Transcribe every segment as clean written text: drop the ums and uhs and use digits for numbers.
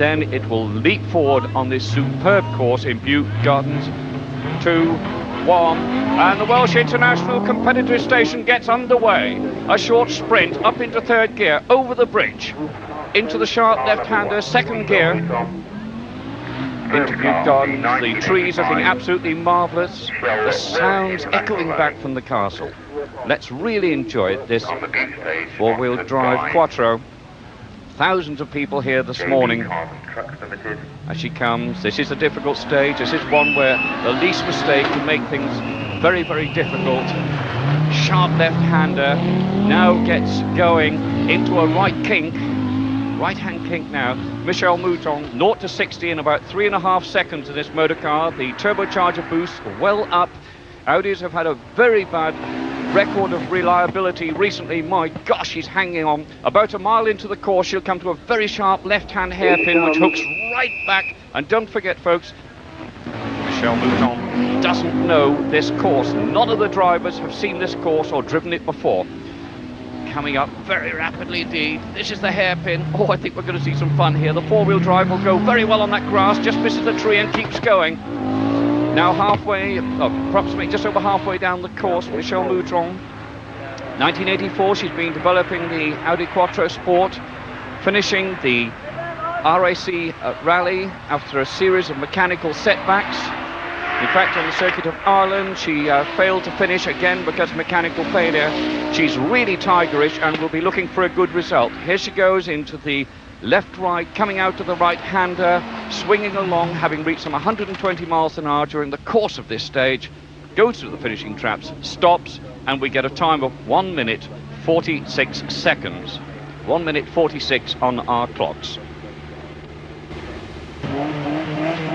then it will leap forward on this superb course in Butte Gardens. 2, 1, and the Welsh International Competitive Station gets underway. A short sprint up into third gear, over the bridge, into the sharp left-hander, second gear, into Butte Gardens. The trees are looking absolutely marvellous, the sounds echoing back from the castle. Let's really enjoy this four-wheel drive quattro. Thousands of people here this morning as she comes. This is a difficult stage. This is one where the least mistake can make things very, very difficult. Sharp left-hander now gets going into a right-hand kink now. Michele Mouton, 0 to 60 in about 3.5 seconds in this motor car. The turbocharger boost well up. Audis have had a very bad record of reliability recently. My gosh, he's hanging on. About a mile into the course, she'll come to a very sharp left-hand hairpin, which hooks right back. And don't forget, folks, Michele Mouton doesn't know this course. None of the drivers have seen this course or driven it before. Coming up very rapidly indeed. This is the hairpin. Oh, I think we're going to see some fun here. The four-wheel drive will go very well on that grass, just misses the tree and keeps going. Now halfway, approximately just over halfway down the course, Michele Mouton. 1984, she's been developing the Audi Quattro Sport, finishing the RAC rally after a series of mechanical setbacks. In fact, on the circuit of Ireland, she failed to finish again because of mechanical failure. She's really tigerish and will be looking for a good result. Here she goes into the left-right, coming out to the right-hander, swinging along, having reached some 120 miles an hour during the course of this stage, goes through the finishing traps, stops, and we get a time of 1 minute 46 seconds. 1 minute 46 on our clocks.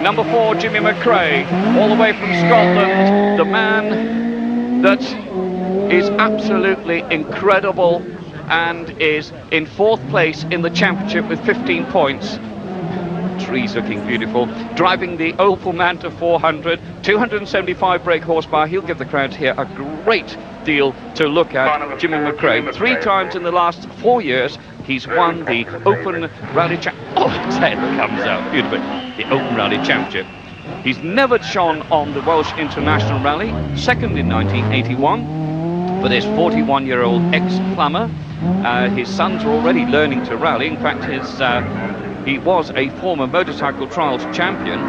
Number 4, Jimmy McRae, all the way from Scotland, the man that is absolutely incredible and is in 4th place in the championship with 15 points. Trees looking beautiful. Driving the Opel Manta 400, 275 brake horsepower. He'll give the crowd here a great deal to look at. Jimmy McRae, 3 times in the last 4 years, he's won the Open Rally Championship. Oh, his head comes out beautifully. The Open Rally Championship. He's never shone on the Welsh International Rally, second in 1981 for this 41-year-old ex-plumber. His sons are already learning to rally. In fact, he was a former motorcycle trials champion,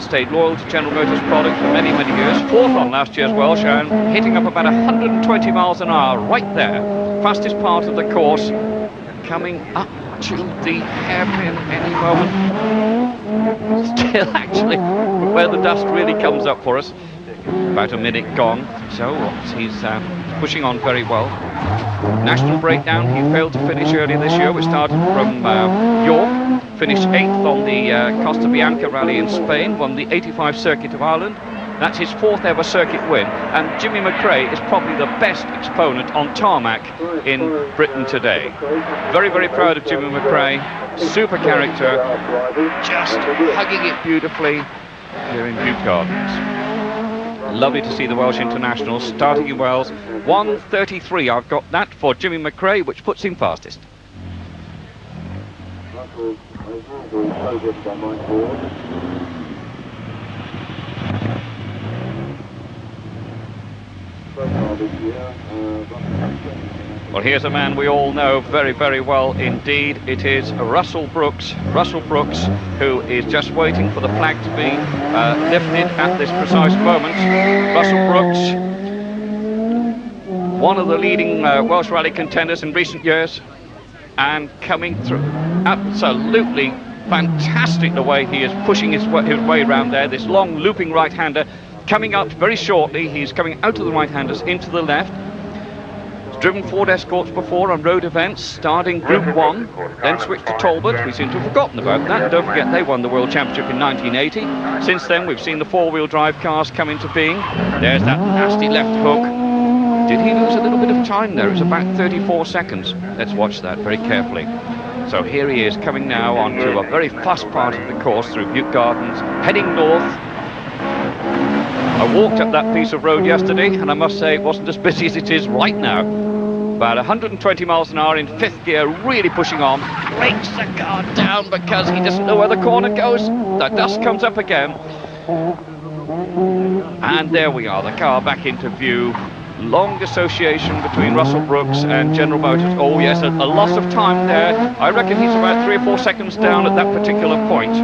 stayed loyal to General Motors products for many, many years. 4th on last year's Welsh and hitting up about 120 miles an hour right there. Fastest part of the course, coming up to the hairpin any moment. Still actually where the dust really comes up for us. About a minute gone, so he's pushing on very well. National breakdown, he failed to finish earlier this year. We started from York, finished 8th on the Costa Bianca rally in Spain, won the 85 Circuit of Ireland. That's his 4th ever circuit win, and Jimmy McRae is probably the best exponent on tarmac in Britain today. Very, very proud of Jimmy McRae. Super character, just hugging it beautifully here in Butte Gardens. Lovely to see the Welsh International starting in Wales. 1:33, I've got that for Jimmy McRae, which puts him fastest. Well, here's a man we all know very, very well indeed. It is Russell Brookes. Russell Brookes, who is just waiting for the flag to be lifted at this precise moment. Russell Brookes, one of the leading Welsh rally contenders in recent years, and coming through absolutely fantastic the way he is pushing his way around there. This long looping right-hander coming up very shortly. He's coming out of the right-handers into the left. He's driven Ford Escorts before on road events, starting Group 1, then switched to Talbot. We seem to have forgotten about that. And don't forget, they won the World Championship in 1980. Since then, we've seen the four-wheel drive cars come into being. There's that nasty left hook. Did he lose a little bit of time there? It was about 34 seconds. Let's watch that very carefully. So here he is coming now onto a very fast part of the course through Butte Gardens, heading north. I walked up that piece of road yesterday, and I must say it wasn't as busy as it is right now. about 120 miles an hour in 5th gear, really pushing on, breaks the car down because he doesn't know where the corner goes. The dust comes up again. And there we are, the car back into view. Long association between Russell Brookes and General Motors. Oh yes, a loss of time there. I reckon he's about 3 or 4 seconds down at that particular point.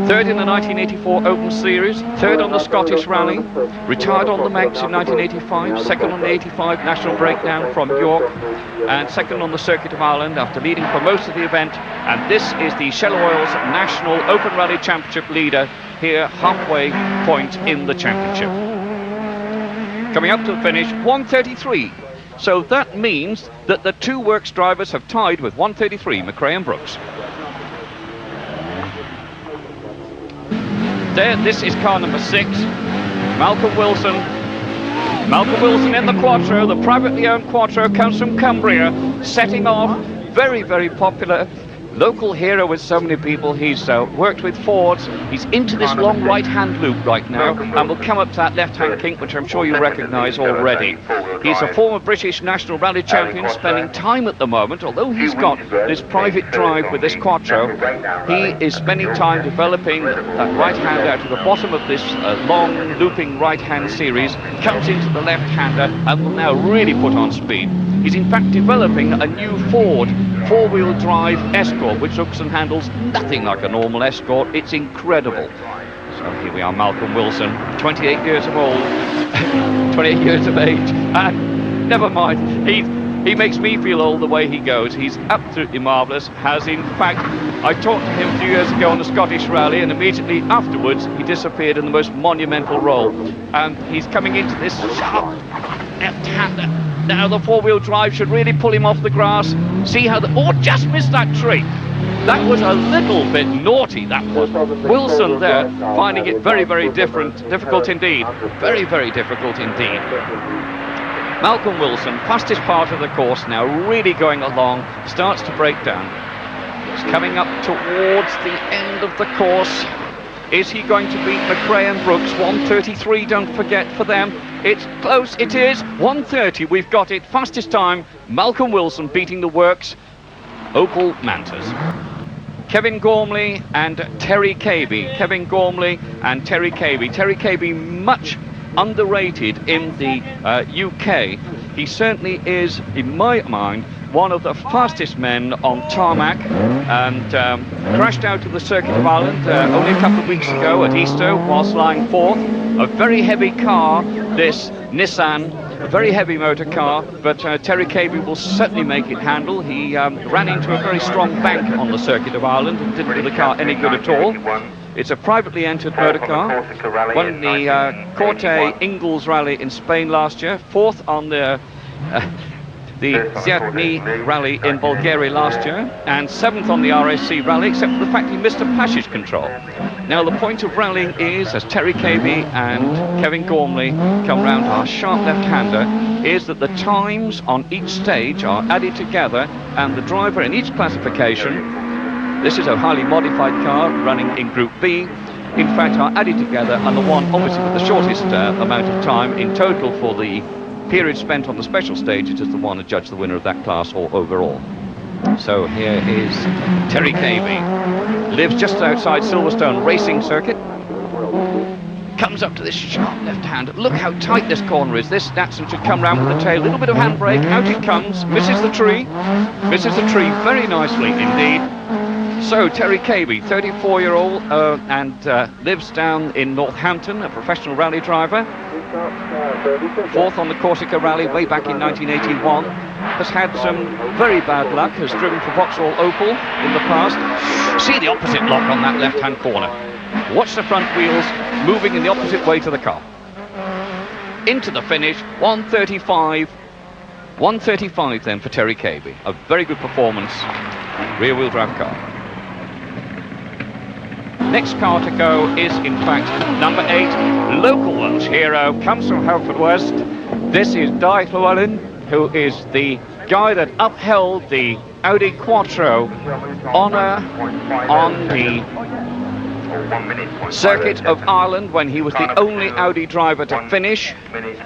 Third in the 1984 Open Series, third on the Scottish Rally, retired on the Manx in 1985, second on the 85 National Breakdown from York, and second on the Circuit of Ireland after leading for most of the event. And this is the Shell Oil's National Open Rally Championship leader here, halfway point in the championship. Coming up to the finish, 1:33. So that means that the two Works drivers have tied with 1:33, McRae and Brookes. There, this is car number 6, Malcolm Wilson. Malcolm Wilson in the Quattro, the privately owned Quattro, comes from Cumbria, setting off, very, very popular. Local hero with so many people. He's worked with Fords. He's into this long right-hand loop right now, and we'll come up to that left-hand kink, which I'm sure you recognise already. He's a former British National Rally Champion, spending time at the moment, although he's got this private drive with this Quattro, he is spending time developing that right-hand out to the bottom of this long looping right-hand series, comes into the left-hander, and will now really put on speed. He's in fact developing a new Ford four-wheel drive Escort, which looks and handles nothing like a normal Escort. It's incredible. So here we are, Malcolm Wilson, 28 years of old, 28 years of age, and never mind, he makes me feel old the way he goes. He's absolutely marvellous. Has in fact, I talked to him a few years ago on the Scottish Rally, and immediately afterwards he disappeared in the most monumental role. And he's coming into this sharp left-hander. Now the four-wheel drive should really pull him off the grass. See how just missed that tree. That was a little bit naughty, that was. Wilson there, finding it very, very difficult indeed. Very, very difficult indeed. Malcolm Wilson, fastest part of the course now, really going along, starts to break down. He's coming up towards the end of the course. Is he going to beat McRae and Brookes? 1:33, don't forget, for them. It's close, it is. 1:30, we've got it. Fastest time, Malcolm Wilson beating the Works Opel Mantas. Kevin Gormley and Terry Kaby. Kevin Gormley and Terry Kaby. Terry Kaby, much underrated in the UK. He certainly is, in my mind, one of the fastest men on tarmac, and crashed out of the Circuit of Ireland only a couple of weeks ago at Easter whilst lying fourth. A very heavy car, this Nissan, a very heavy motor car, but Terry Kaby will certainly make it handle. He ran into a very strong bank on the Circuit of Ireland and didn't do the car any good at all. It's a privately entered motor car. Won the Corte Ingles Rally in Spain last year, fourth on the Ziatni Rally in Bulgaria last year, and seventh on the RAC Rally, except for the fact he missed a passage control. Now the point of rallying is, as Terry Kaby and Kevin Gormley come round our sharp left-hander, is that the times on each stage are added together, and the driver in each classification, this is a highly modified car running in Group B, in fact are added together, and the one obviously with the shortest amount of time in total for the period spent on the special stages is the one to judge the winner of that class or overall. So here is Terry Kaby, lives just outside Silverstone Racing Circuit, comes up to this sharp left hand. Look how tight this corner is. This Datsun should come round with the tail, a little bit of handbrake, out it comes, misses the tree very nicely indeed. So Terry Kaby, 34-year-old, and lives down in Northampton, a professional rally driver. Fourth on the Corsica Rally way back in 1981. Has had some very bad luck, has driven for Vauxhall Opel in the past. See the opposite lock on that left-hand corner. Watch the front wheels moving in the opposite way to the car. Into the finish, 1:35. 1:35 then for Terry Kaby. A very good performance, rear-wheel drive car. Next car to go is, in fact, number 8, local Welsh hero, comes from Haverfordwest. This is David Llewellyn, who is the guy that upheld the Audi Quattro honour on the Circuit of Ireland, when he was the only Audi driver to finish.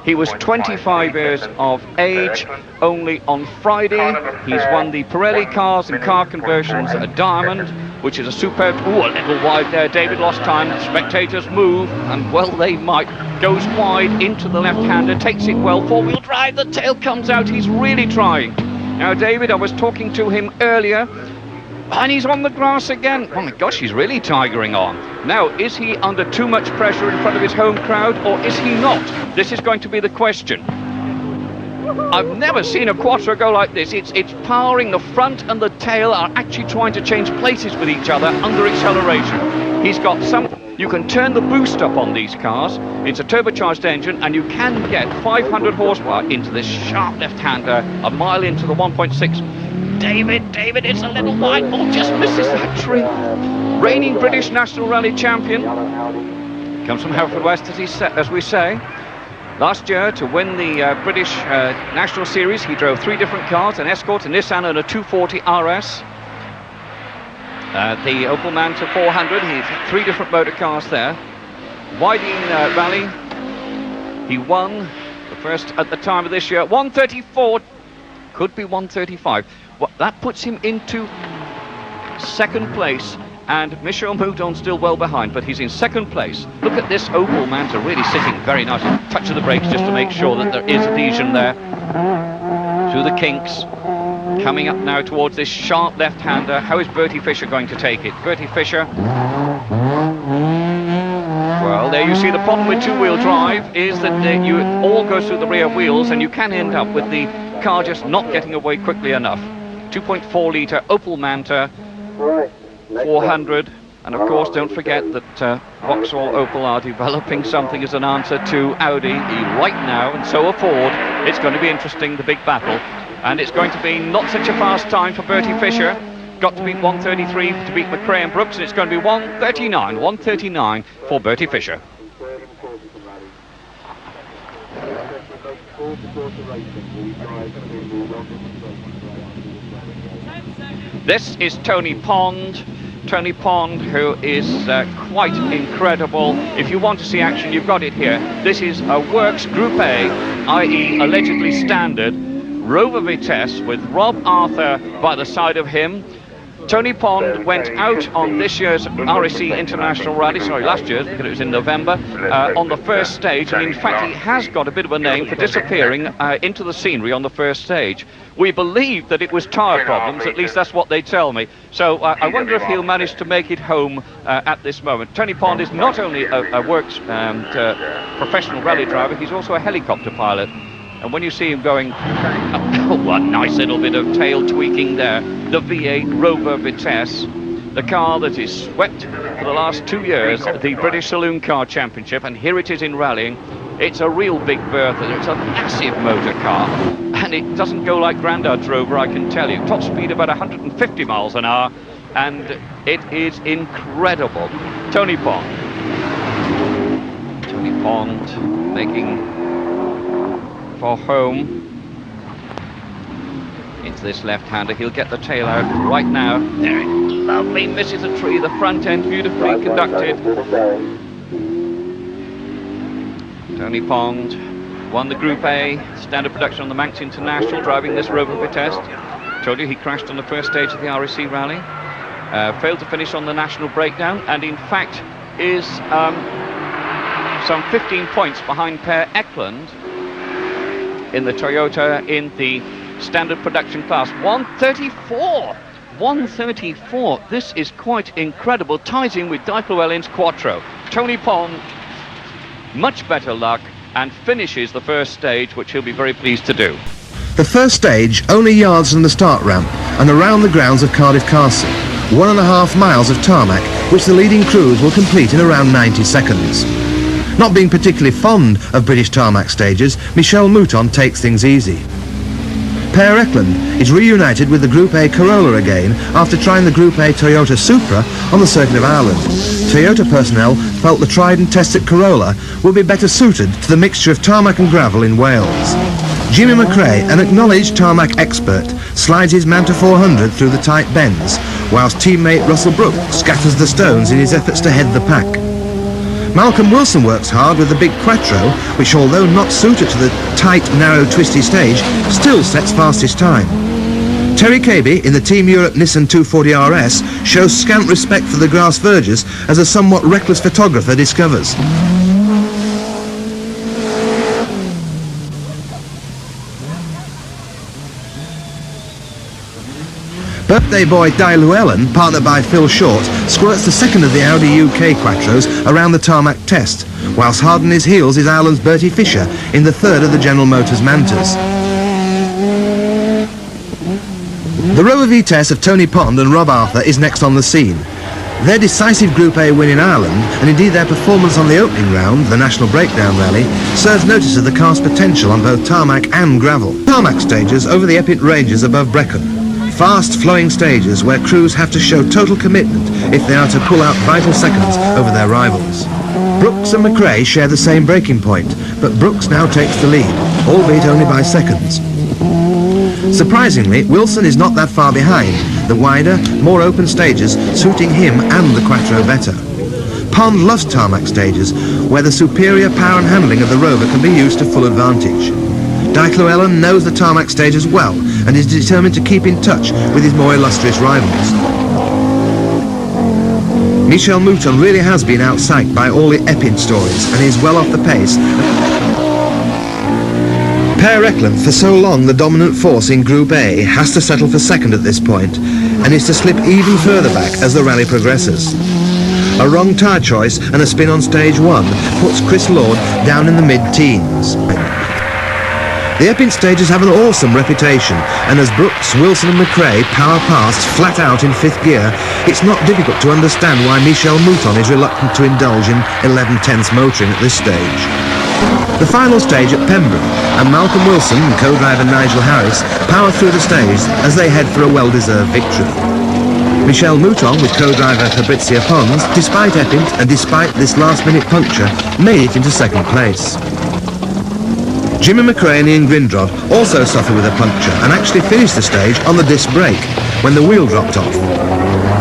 He was 25 years of age. Only on Friday, he's won the Pirelli cars and car conversions a diamond, which is a superb... Ooh, a little wide there. David lost time. The spectators move, and well they might. Goes wide into the left-hander, takes it well. Four-wheel drive, the tail comes out. He's really trying. Now, David, I was talking to him earlier, and he's on the grass again. Oh my gosh, he's really tigering on. Now, is he under too much pressure in front of his home crowd, or is he not? This is going to be the question. I've never seen a Quattro go like this. It's powering. The front and the tail are actually trying to change places with each other under acceleration. He's got some... You can turn the boost up on these cars. It's a turbocharged engine, and you can get 500 horsepower into this sharp left-hander a mile into the 1.6. David, it's a little wide. Oh, just misses that tree. Reigning British National Rally champion. Comes from Haverfordwest, as we say. Last year, to win the British National Series, he drove 3 different cars, an Escort, a Nissan, and a 240 RS. The Opel Manta 400, he's 3 different motor cars there. Whiting Rally, he won the first at the time of this year, 134, could be 135. Well, that puts him into second place, and Michele Mouton still well behind, but he's in second place. Look at this Opel Manta, really sitting very nice. Touch of the brakes just to make sure that there is adhesion there. Through the kinks. Coming up now towards this sharp left-hander. How is Bertie Fisher going to take it? Bertie Fisher. Well, there you see the problem with two-wheel drive is that you all go through the rear wheels, and you can end up with the car just not getting away quickly enough. 2.4 litre Opel Manta 400. And of course, don't forget that Vauxhall Opel are developing something as an answer to Audi right now, and so are Ford. It's going to be interesting, the big battle. And it's going to be not such a fast time for Bertie Fisher. Got to beat 133 to beat McRae and Brookes, and it's going to be 139 for Bertie Fisher. This is Tony Pond. Tony Pond, who is quite incredible. If you want to see action, you've got it here. This is a Works Group A, i.e. allegedly standard, Rover Vitesse with Rob Arthur by the side of him. Tony Pond went out on this year's RAC International Rally, sorry, last year's, because it was in November, on the first stage, and in fact he has got a bit of a name for disappearing into the scenery on the first stage. We believe that it was tyre problems, at least that's what they tell me. So I wonder if he'll manage to make it home at this moment. Tony Pond is not only a Works professional rally driver, he's also a helicopter pilot. And when you see him going, oh, a nice little bit of tail tweaking there, the V8 Rover Vitesse, the car that is swept for the last 2 years, the British Saloon Car Championship, and here it is in rallying. It's a real big Bertha, it's a massive motor car, and it doesn't go like Grandad's Rover, I can tell you. Top speed about 150 miles an hour, and it is incredible. Tony Pond making for home into this left-hander. He'll get the tail out right now. There, lovely, misses a tree. The front end beautifully conducted. Tony Pond won the Group A standard production on the Manx International, driving this Rover Vitesse. Told you he crashed on the first stage of the RAC Rally. Failed to finish on the National Breakdown, and in fact is some 15 points behind Per Eklund in the Toyota in the standard production class. 134. This is quite incredible. Ties in with David Llewellyn's Quattro. Tony Pond, much better luck, and finishes the first stage, which he'll be very pleased to do. The first stage only yards from the start ramp and around the grounds of Cardiff Castle. 1.5 miles of tarmac, which the leading crews will complete in around 90 seconds. Not being particularly fond of British tarmac stages, Michele Mouton takes things easy. Per Eklund is reunited with the Group A Corolla again after trying the Group A Toyota Supra on the Circuit of Ireland. Toyota personnel felt the tried and tested Corolla would be better suited to the mixture of tarmac and gravel in Wales. Jimmy McRae, an acknowledged tarmac expert, slides his Manta 400 through the tight bends, whilst teammate Russell Brookes scatters the stones in his efforts to head the pack. Malcolm Wilson works hard with the big Quattro, which, although not suited to the tight, narrow, twisty stage, still sets fastest time. Terry Kaby in the Team Europe Nissan 240 RS shows scant respect for the grass verges as a somewhat reckless photographer discovers. Birthday boy David Llewellyn, partnered by Phil Short, squirts the second of the Audi UK Quattros around the tarmac test, whilst hard on his heels is Ireland's Bertie Fisher in the third of the General Motors Mantas. The Rover Vitesse of Tony Pond and Rob Arthur is next on the scene. Their decisive Group A win in Ireland, and indeed their performance on the opening round, the National Breakdown Rally, serves notice of the car's potential on both tarmac and gravel. Tarmac stages over the Epint Ranges above Brecon. Fast flowing stages where crews have to show total commitment if they are to pull out vital seconds over their rivals. Brookes and McRae share the same breaking point, but Brookes now takes the lead, albeit only by seconds. Surprisingly, Wilson is not that far behind, the wider, more open stages suiting him and the Quattro better. Pond loves tarmac stages, where the superior power and handling of the Rover can be used to full advantage. David Llewellyn knows the tarmac stages well and is determined to keep in touch with his more illustrious rivals. Michele Mouton really has been outpsyched by all the Epint stories and is well off the pace. Per Eklund, for so long the dominant force in Group A, has to settle for second at this point and is to slip even further back as the rally progresses. A wrong tyre choice and a spin on stage 1 puts Chris Lord down in the mid-teens. The Epint stages have an awesome reputation, and as Brookes, Wilson and McRae power past flat out in 5th gear, it's not difficult to understand why Michele Mouton is reluctant to indulge in 11/10ths motoring at this stage. The final stage at Pembroke, and Malcolm Wilson and co-driver Nigel Harris power through the stage as they head for a well-deserved victory. Michele Mouton with co-driver Fabrizio Pons, despite Epint and despite this last-minute puncture, made it into second place. Jimmy McRae and Ian Grindrod also suffered with a puncture and actually finished the stage on the disc brake when the wheel dropped off.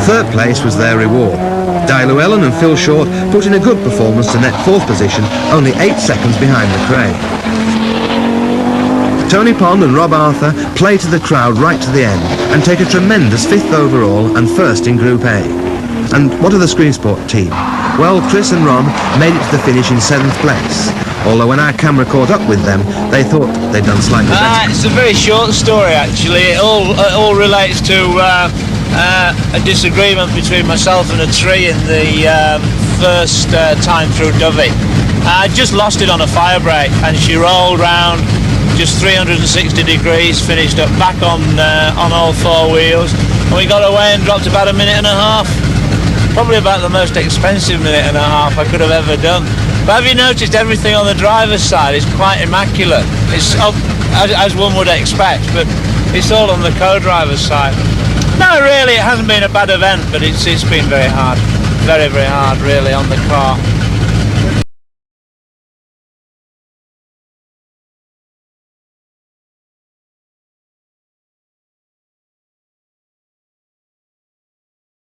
Third place was their reward. David Llewellyn and Phil Short put in a good performance to net 4th position, only 8 seconds behind McRae. Tony Pond and Rob Arthur play to the crowd right to the end and take a tremendous 5th overall and 1st in Group A. And what of the Screensport team? Well, Chris and Ron made it to the finish in 7th place. Although when our camera caught up with them, they thought they'd done slightly better. It's a very short story, actually. It all relates to a disagreement between myself and a tree in the first time through Dovey. I just lost it on a fire brake, and she rolled round just 360 degrees, finished up back on all 4 wheels, and we got away and dropped about a minute and a half. Probably about the most expensive minute and a half I could have ever done. But have you noticed everything on the driver's side is quite immaculate? It's as one would expect, but it's all on the co-driver's side. No, really, it hasn't been a bad event, but it's been very hard. Very, very hard, really, on the car.